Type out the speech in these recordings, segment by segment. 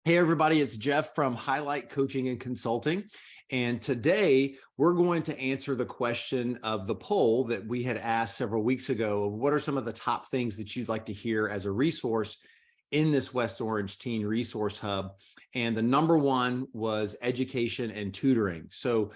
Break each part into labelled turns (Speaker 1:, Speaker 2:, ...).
Speaker 1: Hey, everybody, it's Jeff from Hi-Lite Coaching and Consulting. And today we're going to answer the question of the poll that we had asked several weeks ago. What are some of the top things that you'd like to hear as a resource in this West Orange Teen Resource Hub? And the number one was education and tutoring. So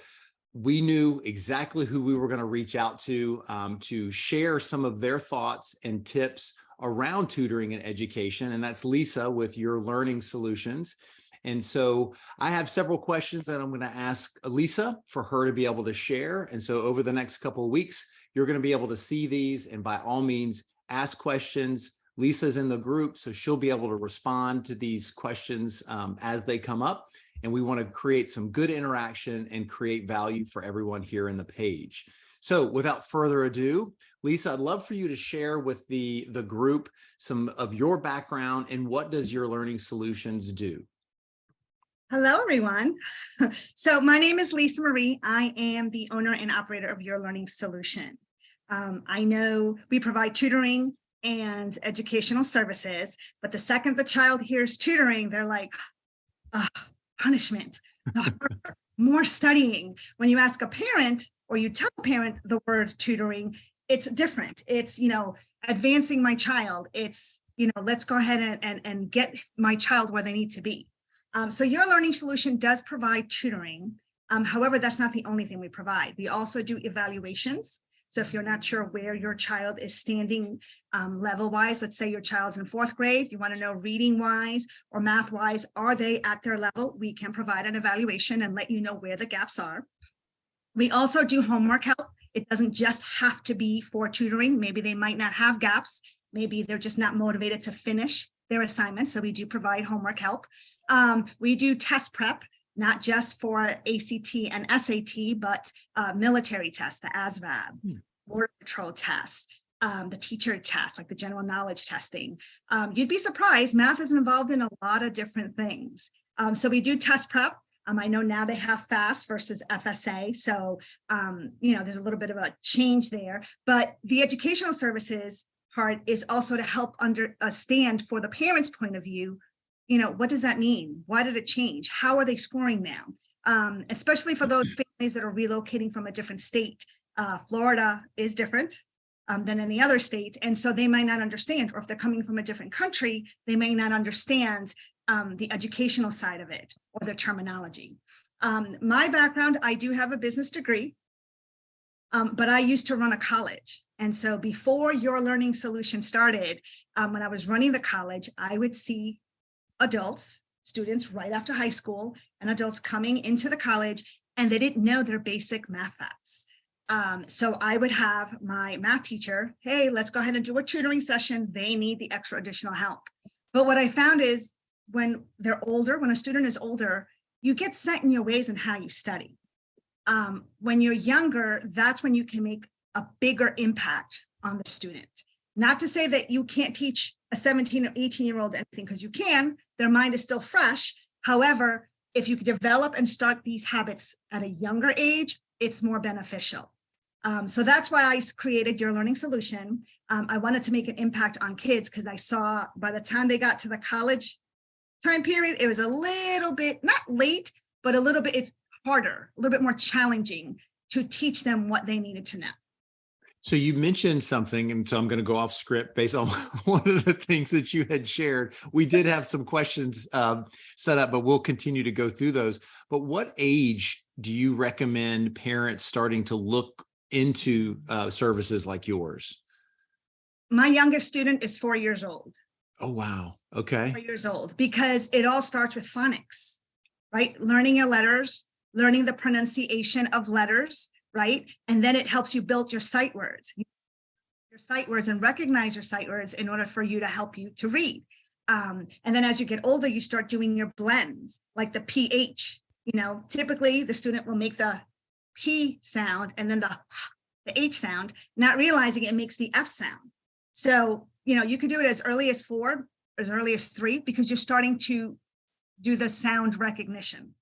Speaker 1: we knew exactly who we were going to reach out to share some of their thoughts and tips around tutoring and education. And that's Lisa with Your Learning Solutions. And so I have several questions that I'm going to ask Lisa for her to be able to share. And so over the next couple of weeks, you're going to be able to see these, and by all means, ask questions. Lisa's in the group, so she'll be able to respond to these questions as they come up. And we want to create some good interaction and create value for everyone here in the page. So without further ado, Lisa, I'd love for you to share with the group some of your background and what does Your Learning Solutions do?
Speaker 2: Hello, everyone. So my name is Lisa Marie. I am the owner and operator of Your Learning Solution. I know we provide tutoring and educational services, but the second the child hears tutoring, they're like, punishment, more studying. When you ask a parent or you tell a parent the word tutoring, it's different. It's, advancing my child. It's, let's go ahead and get my child where they need to be. So Your Learning Solution does provide tutoring. However, that's not the only thing we provide. We also do evaluations. So if you're not sure where your child is standing level-wise, let's say your child's in 4th grade, you want to know reading-wise or math-wise, are they at their level? We can provide an evaluation and let you know where the gaps are. We also do homework help. It doesn't just have to be for tutoring. Maybe they might not have gaps. Maybe they're just not motivated to finish their assignments. So we do provide homework help. We do test prep, not just for ACT and SAT, but military tests, the ASVAB, Border Patrol tests, the teacher test, like the general knowledge testing. You'd be surprised, math is involved in a lot of different things. So we do test prep. I know now they have FAST versus FSA. So, there's a little bit of a change there, but the educational services part is also to help understand for the parents' point of view, what does that mean? Why did it change? How are they scoring now? Especially for those families that are relocating from a different state. Florida is different than any other state. And so they might not understand, or if they're coming from a different country, they may not understand the educational side of it or the terminology. My background, I do have a business degree, but I used to run a college. And so before Your Learning Solution started, when I was running the college, I would see adults, students right after high school, and adults coming into the college, and they didn't know their basic math facts. So I would have my math teacher, hey, let's go ahead and do a tutoring session. They need the extra additional help. But what I found is when they're older, when a student is older, you get set in your ways and how you study. When you're younger, that's when you can make a bigger impact on the student. Not to say that you can't teach a 17 or 18-year-old anything, because you can, their mind is still fresh. However, if you develop and start these habits at a younger age, it's more beneficial. So that's why I created Your Learning Solution. I wanted to make an impact on kids because I saw by the time they got to the college time period, it was a little bit, not late, but a little bit, it's harder, a little bit more challenging to teach them what they needed to know.
Speaker 1: So you mentioned something, and so I'm going to go off script based on one of the things that you had shared. We did have some questions set up, but we'll continue to go through those. But what age do you recommend parents starting to look into services like yours?
Speaker 2: My youngest student is 4 years old.
Speaker 1: Oh, wow. Okay.
Speaker 2: 4 years old, because it all starts with phonics, right? Learning your letters, learning the pronunciation of letters, right? And then it helps you build your sight words. Your sight words and recognize your sight words in order for you to help you to read. And then as you get older, you start doing your blends, like the PH. Typically the student will make the P sound and then the H sound, not realizing it makes the F sound. So, you can do it as early as 4, as early as 3, because you're starting to do the sound recognition.